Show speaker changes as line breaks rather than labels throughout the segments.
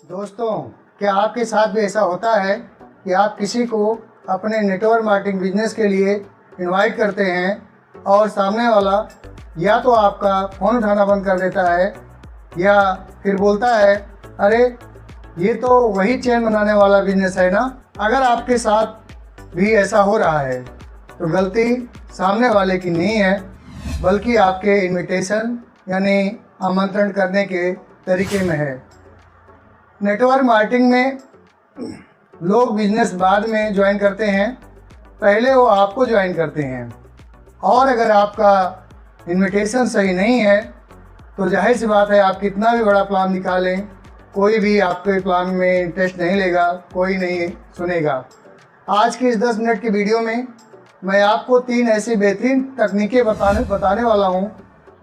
दोस्तों, क्या आपके साथ भी ऐसा होता है कि आप किसी को अपने नेटवर्क मार्केटिंग बिजनेस के लिए इनवाइट करते हैं और सामने वाला या तो आपका फ़ोन उठाना बंद कर देता है या फिर बोलता है, अरे ये तो वही चेन बनाने वाला बिजनेस है ना। अगर आपके साथ भी ऐसा हो रहा है तो गलती सामने वाले की नहीं है, बल्कि आपके इनविटेशन यानी आमंत्रण करने के तरीके में है। नेटवर्क मार्केटिंग में लोग बिजनेस बाद में ज्वाइन करते हैं, पहले वो आपको ज्वाइन करते हैं। और अगर आपका इनविटेशन सही नहीं है तो जाहिर सी बात है, आप कितना भी बड़ा प्लान निकालें, कोई भी आपके प्लान में इंटरेस्ट नहीं लेगा, कोई नहीं सुनेगा। आज की इस 10 मिनट की वीडियो में मैं आपको 3 ऐसी बेहतरीन तकनीकें बताने वाला हूं,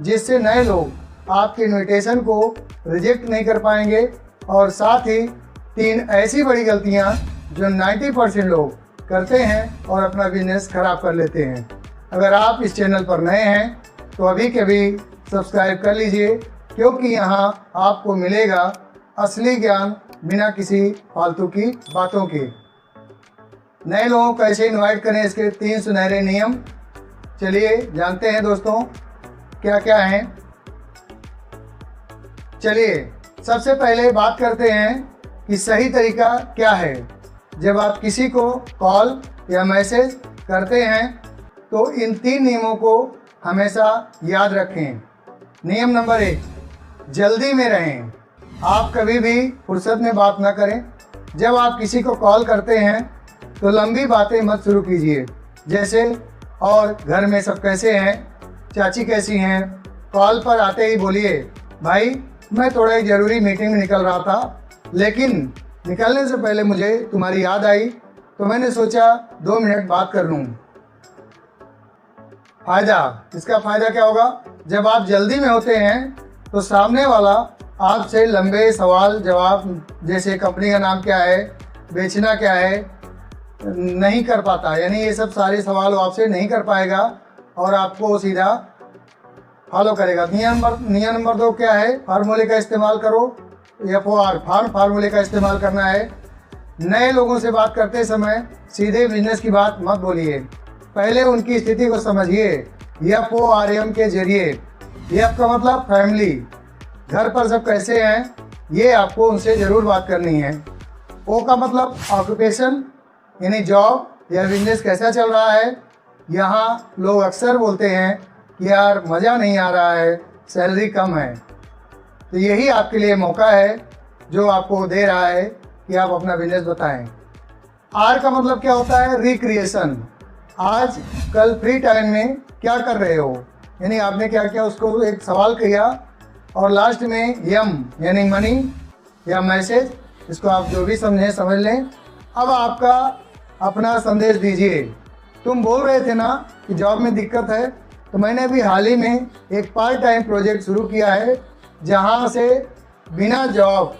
जिससे नए लोग आपके इनविटेशन को रिजेक्ट नहीं कर पाएंगे, और साथ ही 3 ऐसी बड़ी गलतियां जो 90% लोग करते हैं और अपना बिजनेस खराब कर लेते हैं। अगर आप इस चैनल पर नए हैं तो अभी के अभी सब्सक्राइब कर लीजिए, क्योंकि यहाँ आपको मिलेगा असली ज्ञान बिना किसी फालतू की बातों के। नए लोगों को कैसे इनवाइट करें, इसके 3 सुनहरे नियम चलिए जानते हैं दोस्तों, क्या क्या हैं। चलिए सबसे पहले बात करते हैं कि सही तरीका क्या है। जब आप किसी को कॉल या मैसेज करते हैं तो इन 3 नियमों को हमेशा याद रखें। नियम नंबर 1, जल्दी में रहें। आप कभी भी फुर्सत में बात ना करें। जब आप किसी को कॉल करते हैं तो लंबी बातें मत शुरू कीजिए, जैसे और घर में सब कैसे हैं, चाची कैसी हैं। कॉल पर आते ही बोलिए, भाई मैं थोड़ा एक ज़रूरी मीटिंग में निकल रहा था, लेकिन निकलने से पहले मुझे तुम्हारी याद आई तो मैंने सोचा 2 मिनट बात कर लूँ। इसका फ़ायदा क्या होगा? जब आप जल्दी में होते हैं तो सामने वाला आपसे लंबे सवाल जवाब, जैसे कंपनी का नाम क्या है, बेचना क्या है, नहीं कर पाता। यानी ये सब सारे सवाल आपसे नहीं कर पाएगा और आपको सीधा फॉलो करेगा। नियम नंबर 2 क्या है? फार्मूले का इस्तेमाल करो। FOR फार्मूले का इस्तेमाल करना है। नए लोगों से बात करते समय सीधे बिजनेस की बात मत बोलिए, पहले उनकी स्थिति को समझिए। FORM के जरिए, F का मतलब फैमिली, घर पर सब कैसे हैं, ये आपको उनसे ज़रूर बात करनी है। O का मतलब ऑक्यूपेशन यानी जॉब या बिजनेस कैसा चल रहा है। यहाँ लोग अक्सर बोलते हैं कि यार मज़ा नहीं आ रहा है, सैलरी कम है। तो यही आपके लिए मौका है जो आपको दे रहा है कि आप अपना बिजनेस बताएं। R का मतलब क्या होता है? रिक्रिएशन। आज कल फ्री टाइम में क्या कर रहे हो, यानी आपने क्या किया, उसको एक सवाल किया और लास्ट में M यानी मनी या मैसेज, इसको आप जो भी समझें समझ लें। अब आपका अपना संदेश दीजिए। तुम बोल रहे थे ना कि जॉब में दिक्कत है, तो मैंने अभी हाल ही में एक पार्ट टाइम प्रोजेक्ट शुरू किया है, जहां से बिना जॉब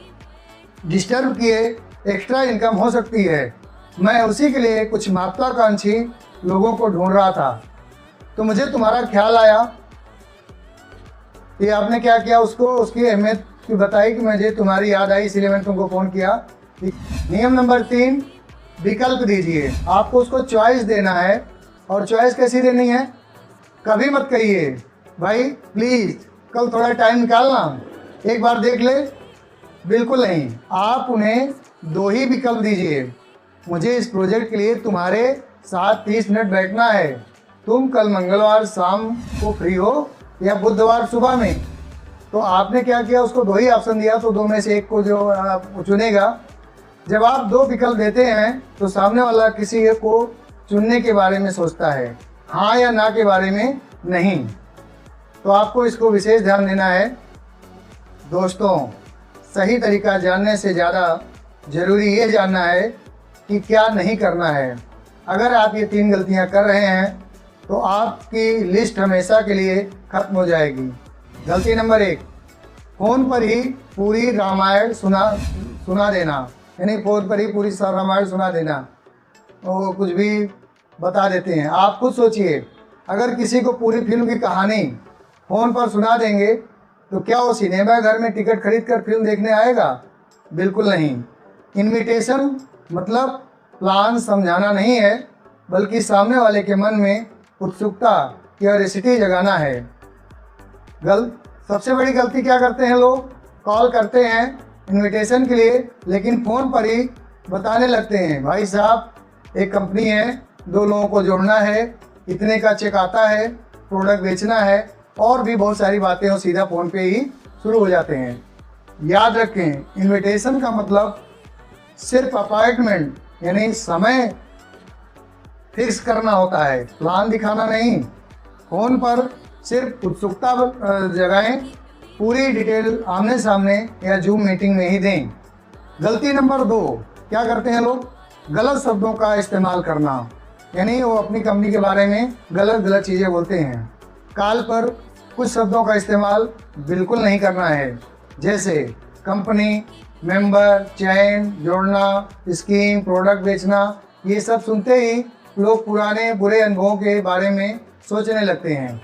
डिस्टर्ब किए एक्स्ट्रा इनकम हो सकती है। मैं उसी के लिए कुछ महत्वाकांक्षी लोगों को ढूंढ रहा था, तो मुझे तुम्हारा ख्याल आया। ये आपने क्या किया, उसको उसकी अहमियत की बताई कि मुझे तुम्हारी याद आई, इसलिए मैंने तुमको फ़ोन किया। नियम नंबर 3, विकल्प दीजिए। आपको उसको चॉइस देना है, और चॉइस कैसी देनी है? कभी मत कहिए, भाई प्लीज़ कल थोड़ा टाइम निकालना, एक बार देख ले। बिल्कुल नहीं, आप उन्हें 2 ही विकल्प दीजिए। मुझे इस प्रोजेक्ट के लिए तुम्हारे साथ 30 मिनट बैठना है। तुम कल मंगलवार शाम को फ्री हो या बुधवार सुबह में? तो आपने क्या किया, उसको 2 ही ऑप्शन दिया, तो 2 में से एक को जो आप चुनेगा। जब आप 2 विकल्प देते हैं तो सामने वाला किसी एक को चुनने के बारे में सोचता है, हाँ या ना के बारे में नहीं। तो आपको इसको विशेष ध्यान देना है। दोस्तों, सही तरीका जानने से ज़्यादा ज़रूरी ये जानना है कि क्या नहीं करना है। अगर आप ये 3 गलतियां कर रहे हैं तो आपकी लिस्ट हमेशा के लिए ख़त्म हो जाएगी। गलती नंबर 1, फ़ोन पर ही पूरी रामायण सुना देना, यानी फ़ोन पर ही पूरी रामायण सुना देना, वो कुछ भी बता देते हैं। आप खुद सोचिए, अगर किसी को पूरी फिल्म की कहानी फ़ोन पर सुना देंगे तो क्या वो सिनेमा घर में टिकट खरीद कर फिल्म देखने आएगा? बिल्कुल नहीं। इनविटेशन मतलब प्लान समझाना नहीं है, बल्कि सामने वाले के मन में उत्सुकता, क्यूरियोसिटी जगाना है। सबसे बड़ी गलती क्या करते हैं लोग? कॉल करते हैं इनविटेशन के लिए, लेकिन फ़ोन पर ही बताने लगते हैं, भाई साहब एक कंपनी है, 2 लोगों को जोड़ना है, इतने का चेक आता है, प्रोडक्ट बेचना है, और भी बहुत सारी बातें और सीधा फ़ोन पे ही शुरू हो जाते हैं। याद रखें, इनविटेशन का मतलब सिर्फ अपॉइंटमेंट यानी समय फिक्स करना होता है, प्लान दिखाना नहीं। फ़ोन पर सिर्फ उत्सुकता जगाएं, पूरी डिटेल आमने सामने या जूम मीटिंग में ही दें। गलती नंबर 2 क्या करते हैं लोग? गलत शब्दों का इस्तेमाल करना, यानी वो अपनी कंपनी के बारे में गलत चीज़ें बोलते हैं। कॉल पर कुछ शब्दों का इस्तेमाल बिल्कुल नहीं करना है, जैसे कंपनी, मेंबर, चैन, जोड़ना, स्कीम, प्रोडक्ट बेचना। ये सब सुनते ही लोग पुराने बुरे अनुभवों के बारे में सोचने लगते हैं।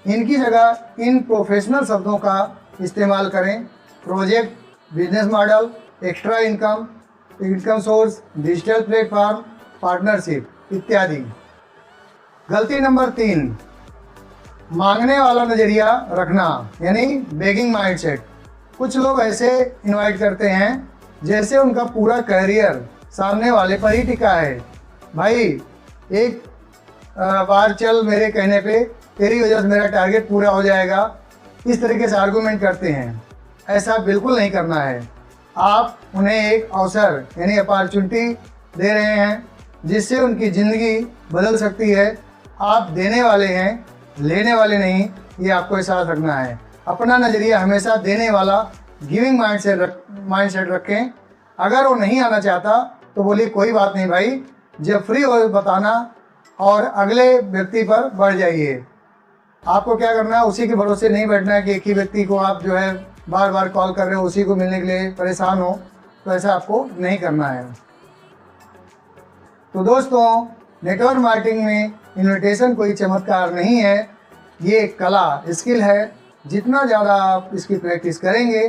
इनकी जगह इन प्रोफेशनल शब्दों का इस्तेमाल करें: project, business model, extra income, income source, digital platform, partnership इत्यादि। गलती नंबर 3, मांगने वाला नज़रिया रखना, यानी बेगिंग माइंडसेट। कुछ लोग ऐसे इनवाइट करते हैं जैसे उनका पूरा करियर सामने वाले पर ही टिका है। भाई एक बार चल मेरे कहने पे, तेरी वजह से मेरा टारगेट पूरा हो जाएगा, इस तरीके से आर्गूमेंट करते हैं। ऐसा बिल्कुल नहीं करना है। आप उन्हें एक अवसर यानी अपॉर्चुनिटी दे रहे हैं जिससे उनकी ज़िंदगी बदल सकती है। आप देने वाले हैं, लेने वाले नहीं, ये आपको एहसास रखना है। अपना नज़रिया हमेशा देने वाला, गिविंग माइंडसेट रखें। अगर वो नहीं आना चाहता तो बोलिए कोई बात नहीं भाई, जब फ्री हो बताना, और अगले व्यक्ति पर बढ़ जाइए। आपको क्या करना है, उसी के भरोसे नहीं बैठना है कि एक ही व्यक्ति को आप जो है बार बार कॉल कर रहे हो, उसी को मिलने के लिए परेशान हो, तो ऐसा आपको नहीं करना है। तो दोस्तों, नेटवर्क मार्केटिंग में इन्विटेशन कोई चमत्कार नहीं है, ये एक कला, स्किल है। जितना ज़्यादा आप इसकी प्रैक्टिस करेंगे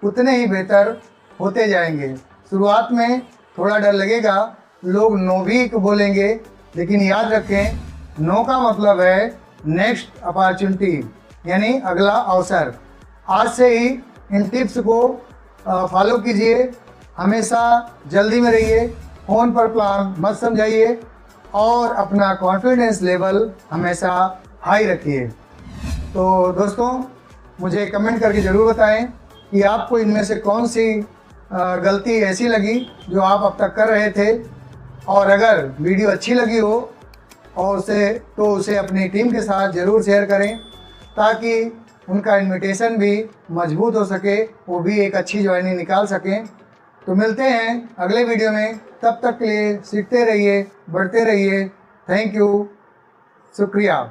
उतने ही बेहतर होते जाएंगे। शुरुआत में थोड़ा डर लगेगा, लोग नो भी बोलेंगे, लेकिन याद रखें, नो का मतलब है नेक्स्ट अपॉर्चुनिटी, यानी अगला अवसर। आज से ही इन टिप्स को फॉलो कीजिए। हमेशा जल्दी में रहिए, फ़ोन पर प्लान मत समझाइए, और अपना कॉन्फिडेंस लेवल हमेशा हाई रखिए। तो दोस्तों, मुझे कमेंट करके ज़रूर बताएं कि आपको इनमें से कौन सी गलती ऐसी लगी जो आप अब तक कर रहे थे, और अगर वीडियो अच्छी लगी हो और उसे अपनी टीम के साथ ज़रूर शेयर करें, ताकि उनका इनविटेशन भी मजबूत हो सके, वो भी एक अच्छी ज्वाइनिंग निकाल सकें। तो मिलते हैं अगले वीडियो में, तब तक के लिए सीखते रहिए, बढ़ते रहिए। थैंक यू, शुक्रिया।